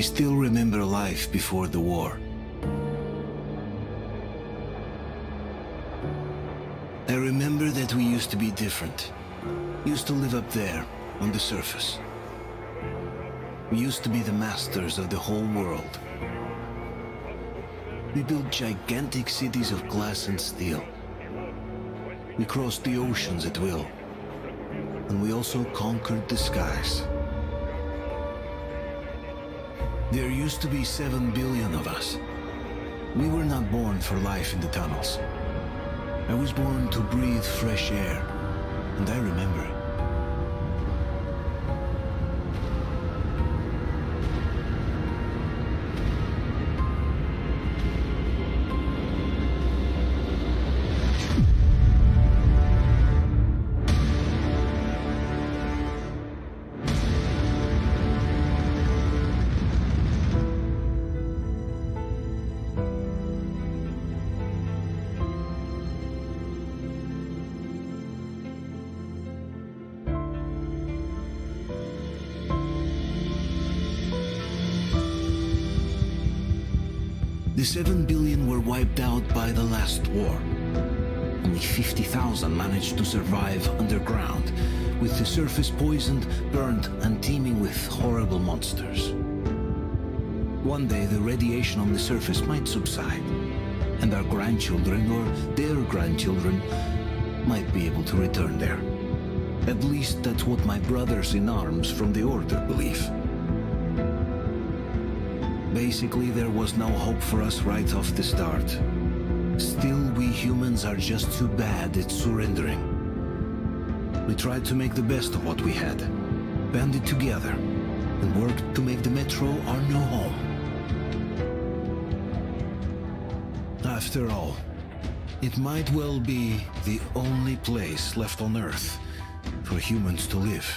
still remember life before the war. I remember that we used to be different. Used to live up there, on the surface. We used to be the masters of the whole world. We built gigantic cities of glass and steel. We crossed the oceans at will. And we also conquered the skies. There used to be 7 billion of us. We were not born for life in the tunnels. I was born to breathe fresh air, and I remember it. The 7 billion were wiped out by the last war. Only 50,000 managed to survive underground, with the surface poisoned, burned, and teeming with horrible monsters. One day the radiation on the surface might subside, and our grandchildren or their grandchildren might be able to return there. At least that's what my brothers in arms from the Order believe. Basically, there was no hope for us right off the start. Still, we humans are just too bad at surrendering. We tried to make the best of what we had, banded together, and worked to make the Metro our new home. After all, it might well be the only place left on Earth for humans to live.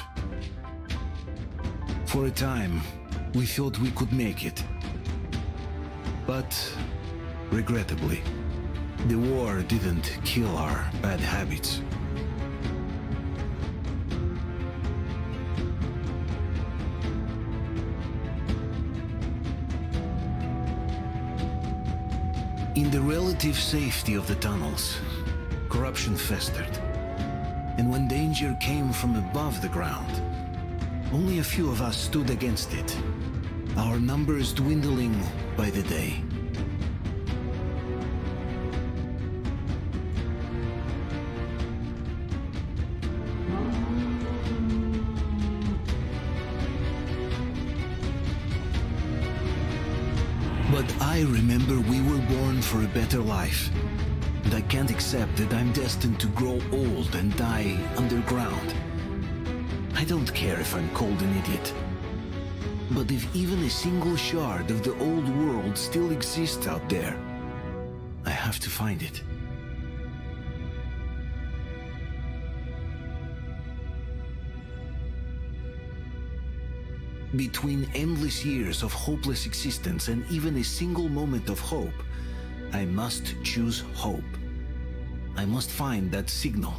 For a time, we thought we could make it. But, regrettably, the war didn't kill our bad habits. In the relative safety of the tunnels, corruption festered. And when danger came from above the ground, only a few of us stood against it, our numbers dwindling by the day. But I remember we were born for a better life, and I can't accept that I'm destined to grow old and die underground. I don't care if I'm called an idiot. But if even a single shard of the old world still exists out there, I have to find it. Between endless years of hopeless existence and even a single moment of hope, I must choose hope. I must find that signal.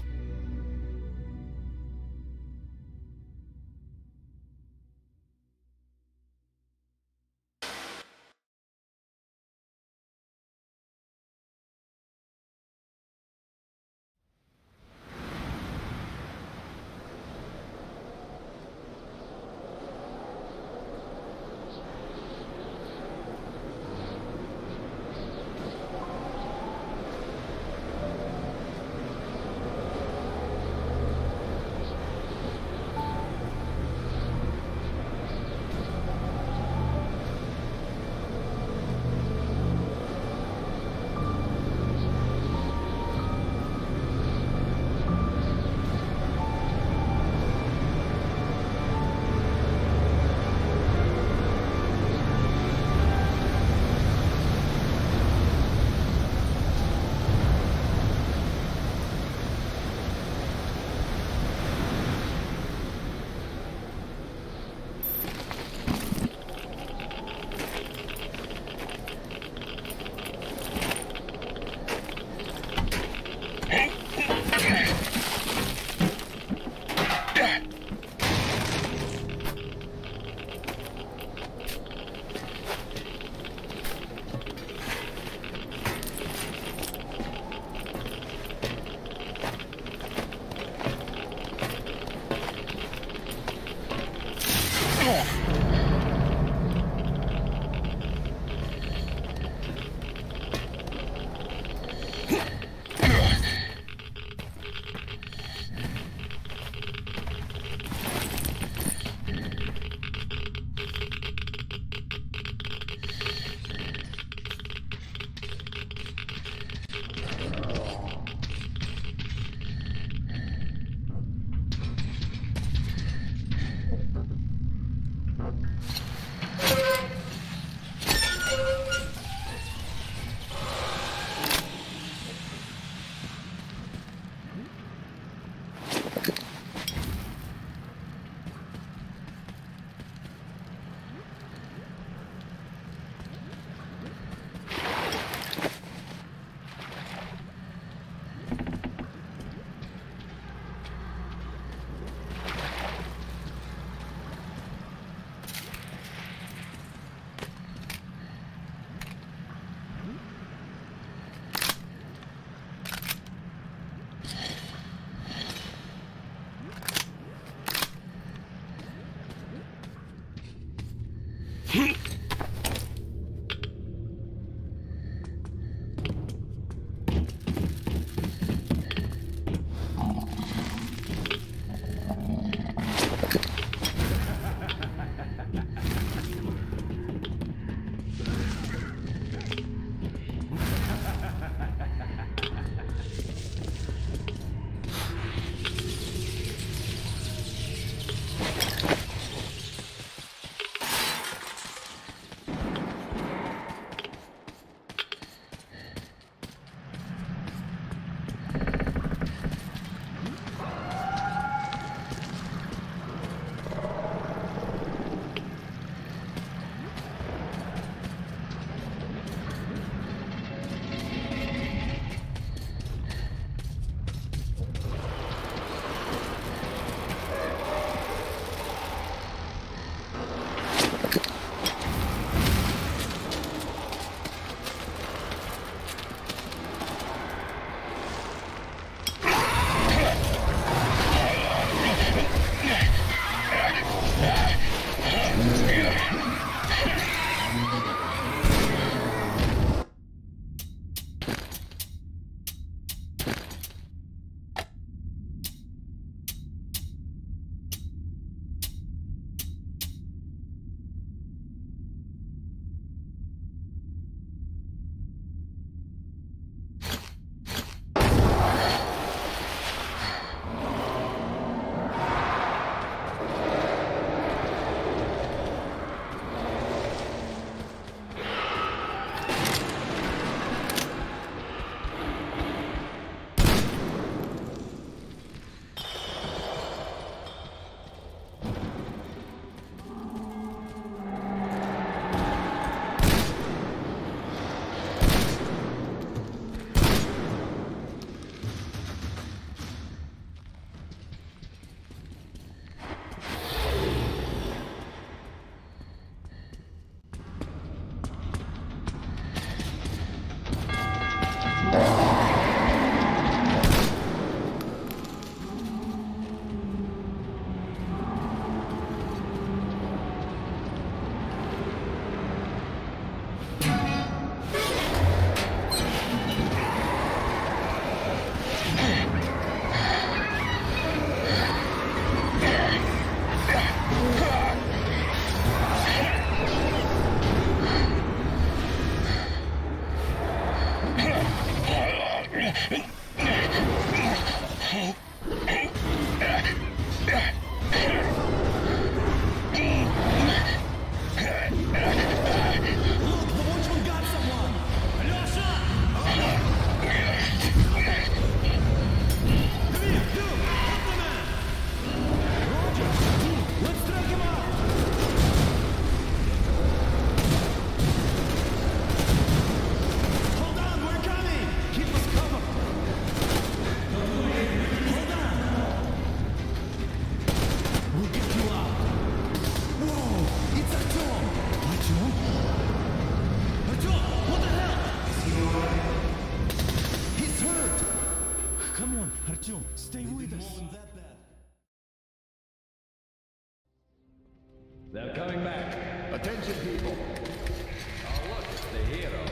They're coming back. Attention, people. Oh, look, it's the hero.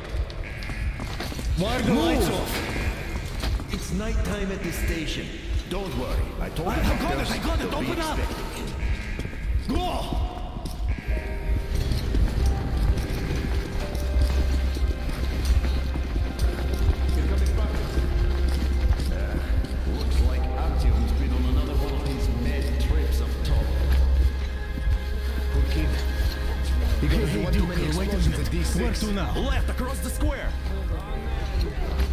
Why are the lights off? It's nighttime at the station. Don't worry. I told you. I got it. Open up. Go! Looks like Artyom's been on another one of his mad trips up top. Hey, Duke, waiting at D6. Where to now? Left, across the square.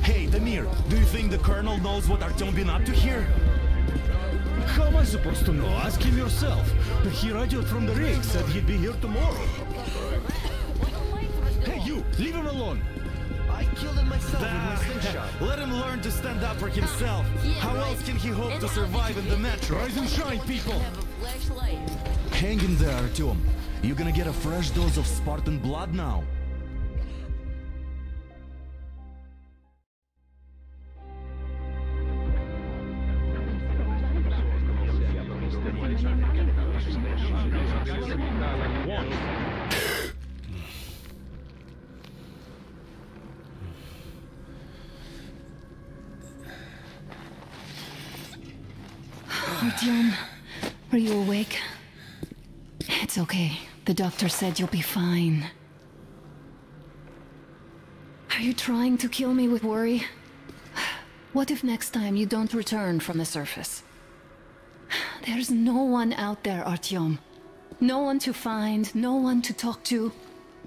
Hey, Damir, do you think the Colonel knows what Artyom been up to here? How am I supposed to know? Ask him yourself. He radioed from the ReaX, said he'd be here tomorrow. Hey, you! Leave him alone! I killed him myself with my slingshot. Let him learn to stand up for himself. How else can he hope to survive in the metro? Rise and shine, people! Hang in there, Artyom. You're gonna get a fresh dose of Spartan blood now. Artyom, are you awake? It's okay. The doctor said you'll be fine. Are you trying to kill me with worry? What if next time you don't return from the surface? There's no one out there, Artyom. No one to find, no one to talk to.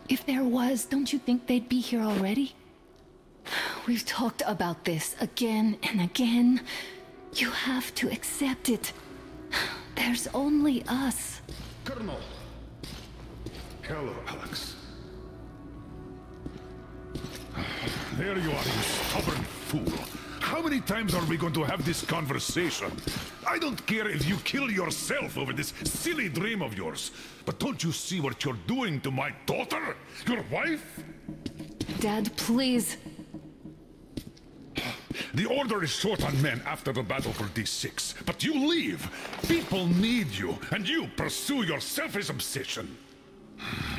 If there was, don't you think they'd be here already? We've talked about this again and again. You have to accept it. There's only us. Colonel. Hello, Alex. There you are, you stubborn fool. How many times are we going to have this conversation? I don't care if you kill yourself over this silly dream of yours, but don't you see what you're doing to my daughter? Your wife? Dad, please. The Order is short on men after the battle for D6, but you leave. People need you, and you pursue your selfish obsession.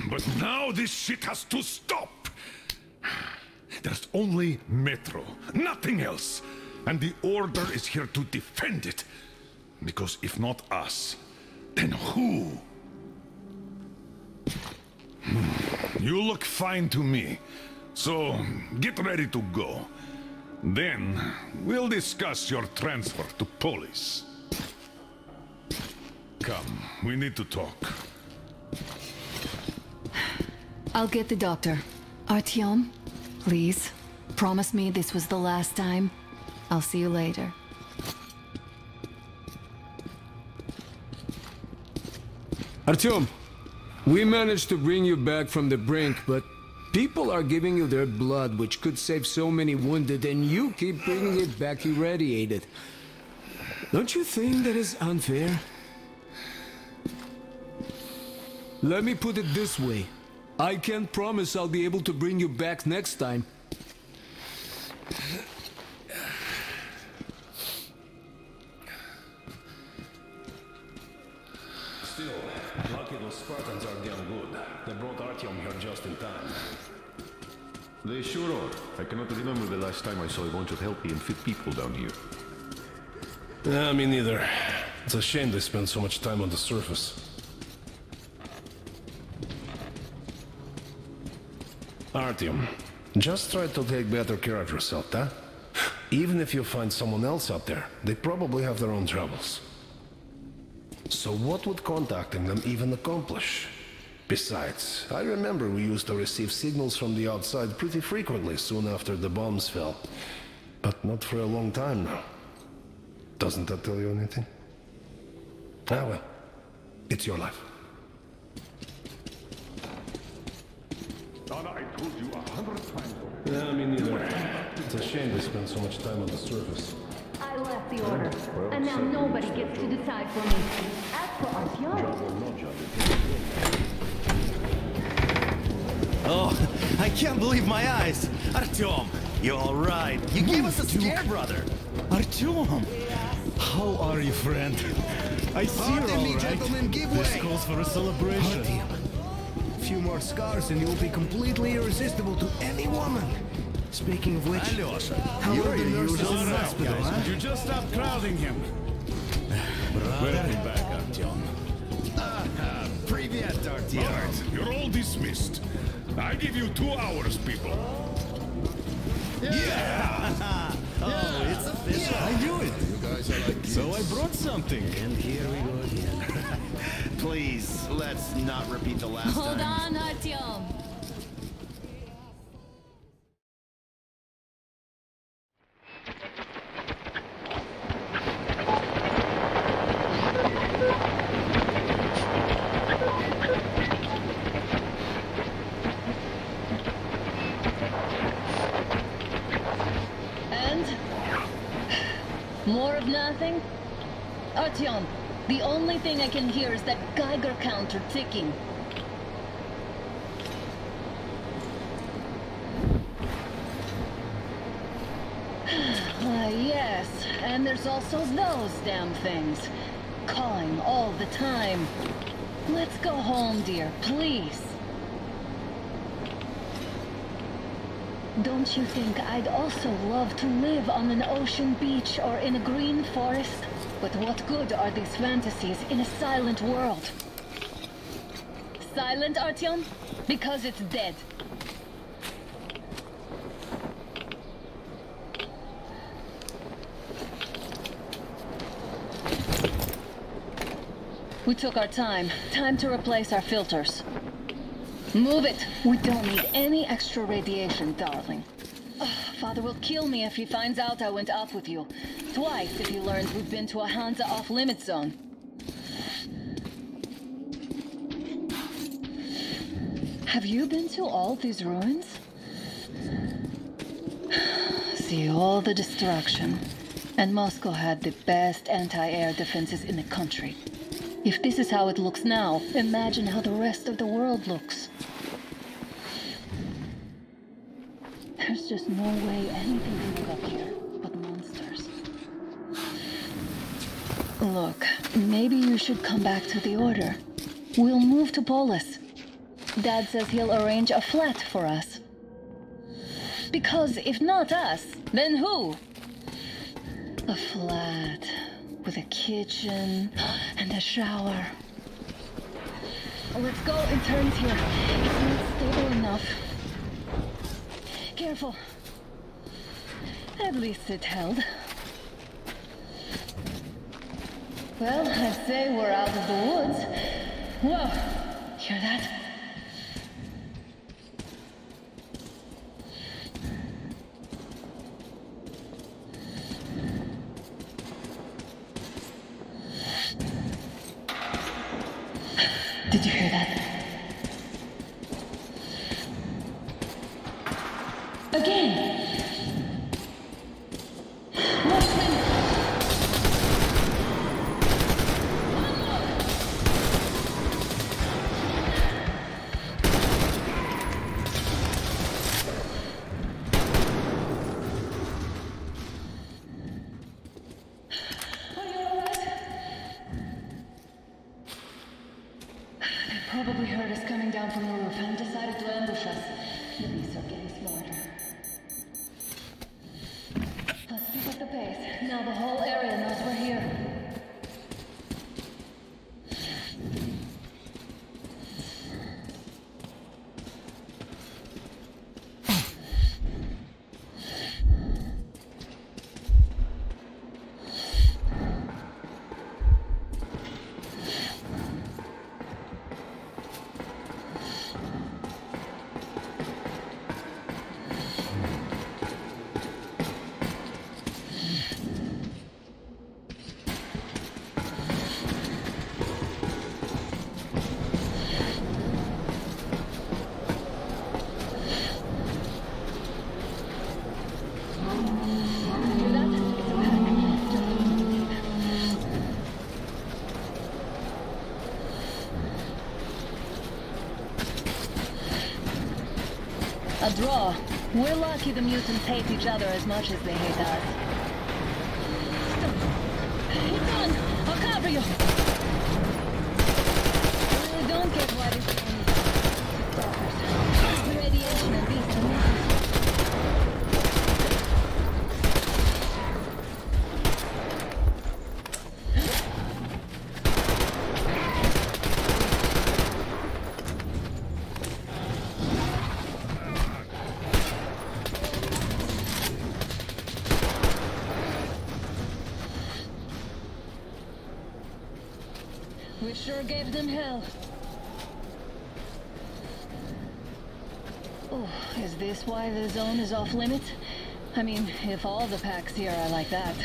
But now this shit has to stop. There's only Metro, nothing else. And the Order is here to defend it. Because if not us, then who? You look fine to me, so get ready to go. Then, we'll discuss your transfer to Polis. Come, we need to talk. I'll get the doctor. Artyom, please, promise me this was the last time. I'll see you later. Artyom, we managed to bring you back from the brink, but people are giving you their blood, which could save so many wounded, and you keep bringing it back irradiated. Don't you think that is unfair? Let me put it this way. I can't promise I'll be able to bring you back next time. Still, lucky those Spartans are damn good. They brought Artyom here just in time. They sure are. I cannot remember the last time I saw a bunch of healthy and fit people down here. Yeah, me neither. It's a shame they spend so much time on the surface. Artyom, just try to take better care of yourself, huh? Even if you find someone else out there, they probably have their own troubles. So what would contacting them even accomplish? Besides, I remember we used to receive signals from the outside pretty frequently soon after the bombs fell. But not for a long time now. Doesn't that tell you anything? Ah well, it's your life. Donna, I told you 100 times already. Yeah, me neither. It's a shame they spend so much time on the surface. I left the Order, and now nobody gets to decide for me. As for Artyom... Oh, I can't believe my eyes! Artyom, you're alright. You gave us a scare, brother. Artyom! How are you, friend? I see you're all right. Gentlemen, give This way. calls for a celebration. A few more scars and you'll be completely irresistible to any woman. Speaking of which, how are the nurses in the hospital, huh? Would you just stop crowding him? Welcome back, Artyom. Привет, Artyom. All right, you're all dismissed. I give you 2 hours, people. Oh, it's official. I knew it. You guys are like... So I brought something. And here we go again. Please, let's not repeat the last Hold time. on, Artyom. More of nothing? Artyom, the only thing I can hear is that Geiger counter ticking. Yes, and there's also those damn things. Calling all the time. Let's go home, dear, please. Don't you think I'd also love to live on an ocean beach or in a green forest? But what good are these fantasies in a silent world? Silent, Artyom? Because it's dead. We took our time. Time to replace our filters. Move it! We don't need any extra radiation, darling. Father will kill me if he finds out I went off with you. Twice if he learns we've been to a Hansa off-limit zone. Have you been to all these ruins? See all the destruction. And Moscow had the best anti-air defenses in the country. If this is how it looks now, imagine how the rest of the world looks. There's just no way anything can live up here but monsters. Look, maybe you should come back to the Order. We'll move to Polis. Dad says he'll arrange a flat for us. Because if not us, then who? A flat with a kitchen and a shower. Let's go in turns here. It's not stable enough. Careful. At least it held. Well, I'd say we're out of the woods. Whoa! Hear that? Did you hear that? Again! Probably heard us coming down from the roof and decided to ambush us. The beasts are getting smarter. Let's pick up the pace. Now the whole area knows we're here. A draw. We're lucky the mutants hate each other as much as they hate us. It's on! I'll cover you? I don't get why this thing is the radiation and beast and we sure gave them hell. Oh, is this why the zone is off limits? I mean, if all the packs here are like that.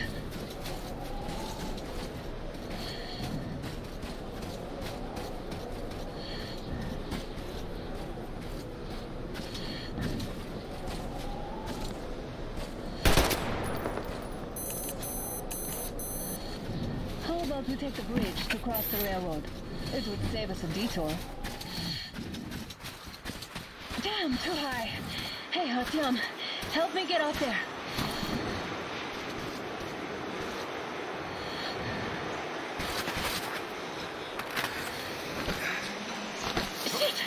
How about we take the bridge to cross the railroad? It would save us a detour. Damn, too high. Hey, Artyom, help me get out there. Shit!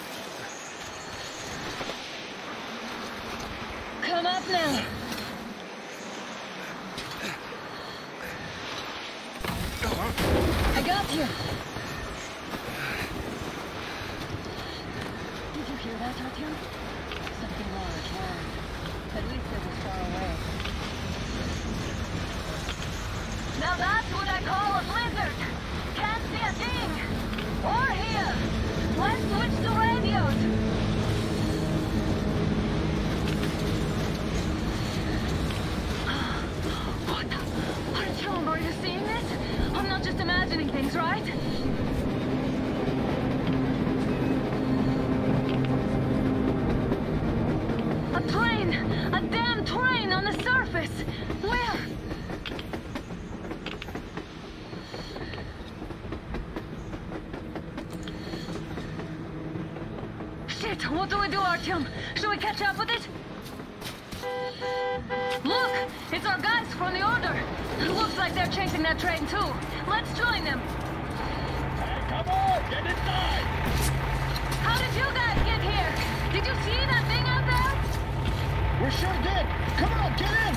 Come up now. I got you. Did you hear that, Artyom? Something large, roaring. At least it was far away. Now that's what I call a blizzard. Can't see a thing. Or hear. Let's switch to radios. What? Artyom, are you seeing this? I'm not just imagining things, right? A train! A damn train on the surface! Where? Shit! What do we do, Artyom? Should we catch up with it? Look! It's our guys from the Order! Looks like they're chasing that train too. Let's join them! Hey, come on! Get inside! How did you guys get here? Did you see that thing out there? We sure did! Come on, get in!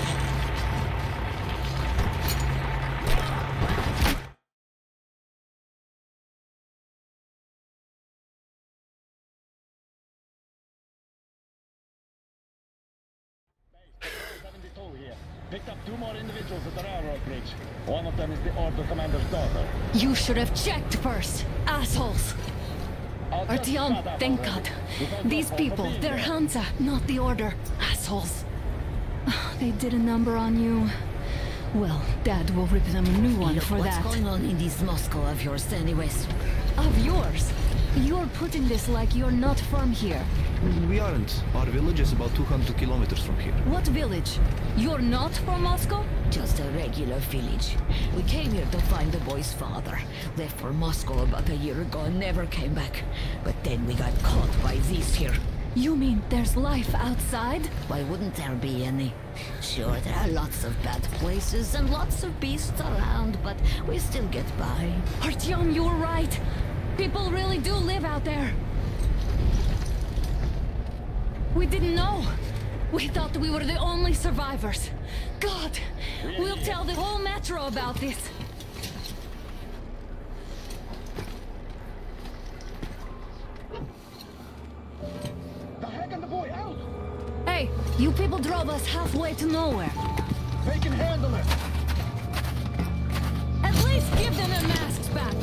Here. Picked up 2 more individuals at the railroad bridge. One of them is the Order Commander's daughter. You should have checked first, assholes! Artyom, thank God. These people, they're Hansa, not the Order. Assholes. They did a number on you. Well, Dad will rip them a new one for that. What's going on in this Moscow of yours anyways? Of yours? You're putting this like you're not from here. We aren't. Our village is about 200 kilometers from here. What village? You're not from Moscow? Just a regular village. We came here to find the boy's father. Left for Moscow about a year ago and never came back. But then we got caught by these here. You mean there's life outside? Why wouldn't there be any? Sure, there are lots of bad places and lots of beasts around, but we still get by. Artyom, you're right. People really do live out there. We didn't know. We thought we were the only survivors. God, we'll tell the whole metro about this. The heck and the boy out! Hey, you people drove us halfway to nowhere. They can handle it! At least give them their masks back.